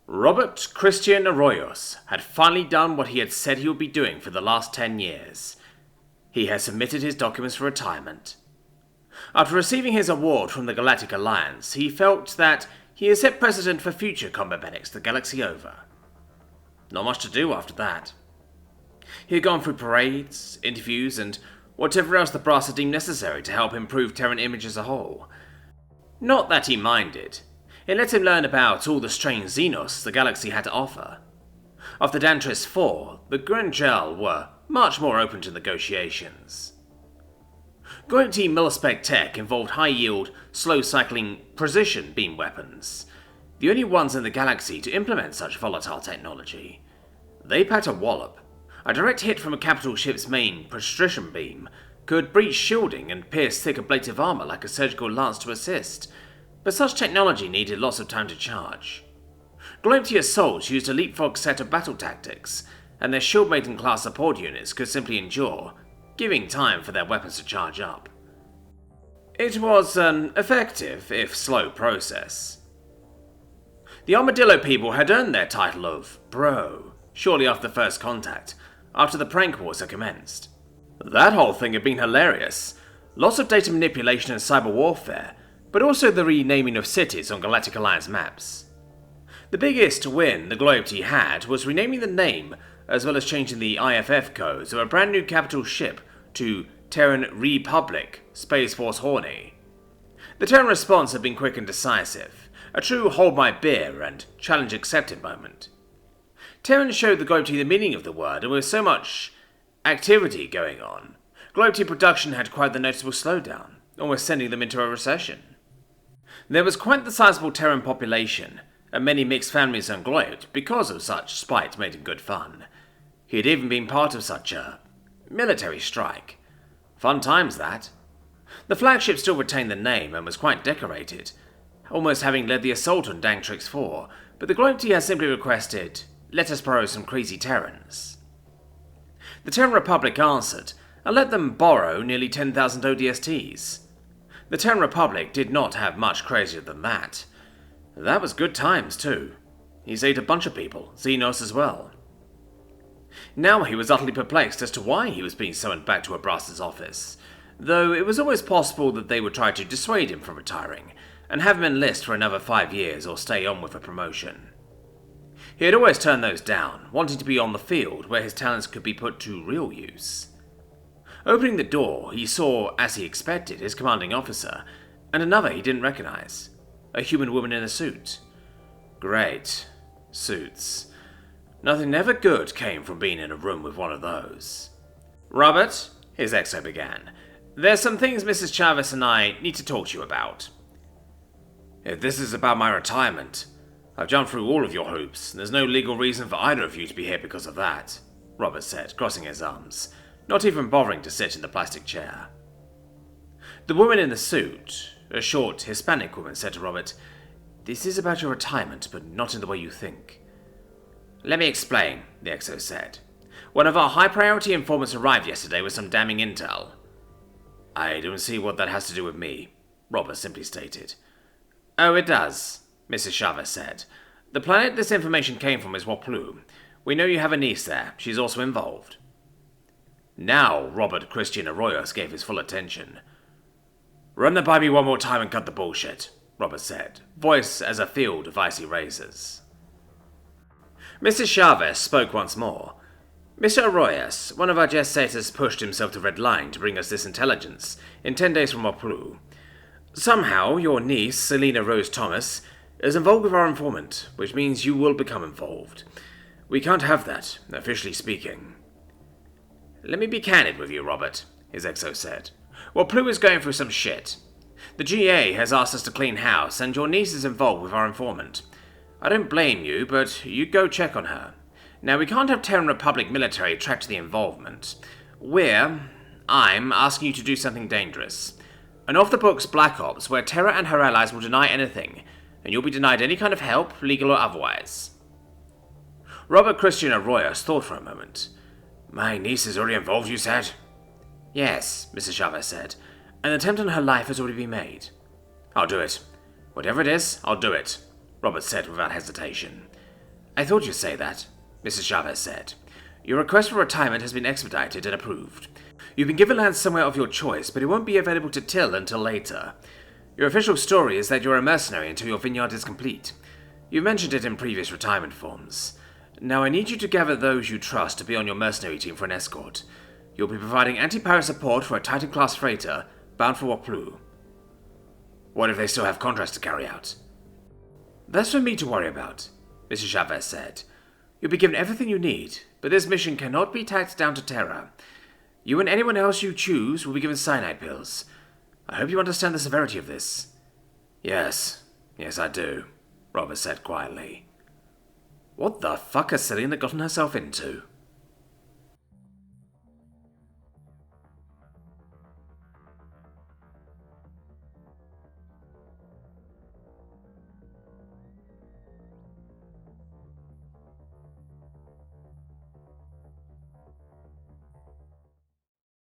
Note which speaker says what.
Speaker 1: Robert Christian Arroyos had finally done what he had said he would be doing for the last 10 years. He had submitted his documents for retirement. After receiving his award from the Galactic Alliance, he felt that he had set precedent for future combat medics the galaxy over. Not much to do after that. He had gone through parades, interviews, and whatever else the brass had deemed necessary to help improve Terran image as a whole. Not that he minded. It let him learn about all the strange Xenos the galaxy had to offer. After Dantris IV, the Grangel were much more open to negotiations. Goiti Milspec tech involved high-yield, slow-cycling precision beam weapons, the only ones in the galaxy to implement such volatile technology. They packed a wallop. A direct hit from a capital ship's main precision beam could breach shielding and pierce thick ablative armor like a surgical lance to assist, but such technology needed lots of time to charge. Gloaty assaults used a leapfrog set of battle tactics, and their Shieldmaiden class support units could simply endure, giving time for their weapons to charge up. It was an effective, if slow, process. The Armadillo people had earned their title of Bro shortly after first contact, after the prank wars had commenced. That whole thing had been hilarious. Lots of data manipulation and cyber warfare, but also the renaming of cities on Galactic Alliance maps. The biggest win the Gloaty had was renaming the name, as well as changing the IFF codes of a brand new capital ship to Terran Republic Space Force Horny. The Terran response had been quick and decisive, a true hold my beer and challenge accepted moment. Terran showed the Gloaty the meaning of the word, and with so much activity going on, Gloaty production had quite the noticeable slowdown, almost sending them into a recession. There was quite the sizable Terran population, and many mixed families on Gloat because of such spite made in good fun. He had even been part of such a military strike. Fun times, that. The flagship still retained the name and was quite decorated, almost having led the assault on Dangtrix IV, but the Gloaty had simply requested, "Let us borrow some crazy Terrans." The Terran Republic answered, and let them borrow nearly 10,000 ODSTs. The Terran Republic did not have much crazier than that. That was good times, too. He saved a bunch of people, Xenos as well. Now he was utterly perplexed as to why he was being summoned back to a Brass's office, though it was always possible that they would try to dissuade him from retiring, and have him enlist for another 5 years or stay on with a promotion. He had always turned those down, wanting to be on the field where his talents could be put to real use. Opening the door, he saw, as he expected, his commanding officer, and another he didn't recognize, a human woman in a suit. Great. Suits. Nothing ever good came from being in a room with one of those. "Robert," his exo began, "there's some things Mrs. Chavez and I need to talk to you about." "If this is about my retirement, I've jumped through all of your hoops, and there's no legal reason for either of you to be here because of that," Robert said, crossing his arms, not even bothering to sit in the plastic chair. The woman in the suit, a short Hispanic woman, said to Robert, "This is about your retirement, but not in the way you think." "Let me explain," the exo said. "One of our high-priority informants arrived yesterday with some damning intel." "I don't see what that has to do with me," Robert simply stated. "Oh, it does," Mrs. Chavez said. "The planet this information came from is Waplu. We know you have a niece there. She's also involved." Now Robert Christian Arroyos gave his full attention. "Run that by me one more time and cut the bullshit," Robert said, voice as a field of icy razors. Mrs. Chavez spoke once more. "Mr. Arroyos, one of our gestators pushed himself to red line to bring us this intelligence in 10 days from Waplu. Somehow, your niece, Selena Rose Thomas, is involved with our informant, which means you will become involved. We can't have that, officially speaking." "Let me be candid with you, Robert," his exo said. "Waplu is going through some shit. The GA has asked us to clean house, and your niece is involved with our informant. I don't blame you, but you go check on her. Now, we can't have Terran Republic military track to the involvement. I'm asking you to do something dangerous. An off-the-books Black Ops where Terra and her allies will deny anything, and you'll be denied any kind of help, legal or otherwise." Robert Christian Arroyos thought for a moment. "My niece is already involved, you said?" "Yes," Mrs. Chavez said. "An attempt on her life has already been made." "I'll do it. Whatever it is, I'll do it," Robert said without hesitation. I thought you'd say that, Mrs. Chavez said. Your request for retirement has been expedited and approved. You've been given land somewhere of your choice, but it won't be available to till until later. Your official story is that you're a mercenary until your vineyard is complete. You've mentioned it in previous retirement forms. Now I need you to gather those you trust to be on your mercenary team for an escort. You'll be providing anti-pirate support for a Titan-class freighter bound for Waplu. What if they still have contracts to carry out? That's for me to worry about, Mrs. Chavez said. You'll be given everything you need, but this mission cannot be tacked down to terror. You and anyone else you choose will be given cyanide pills. I hope you understand the severity of this. Yes, I do, Robert said quietly. What the fuck has Selena gotten herself into?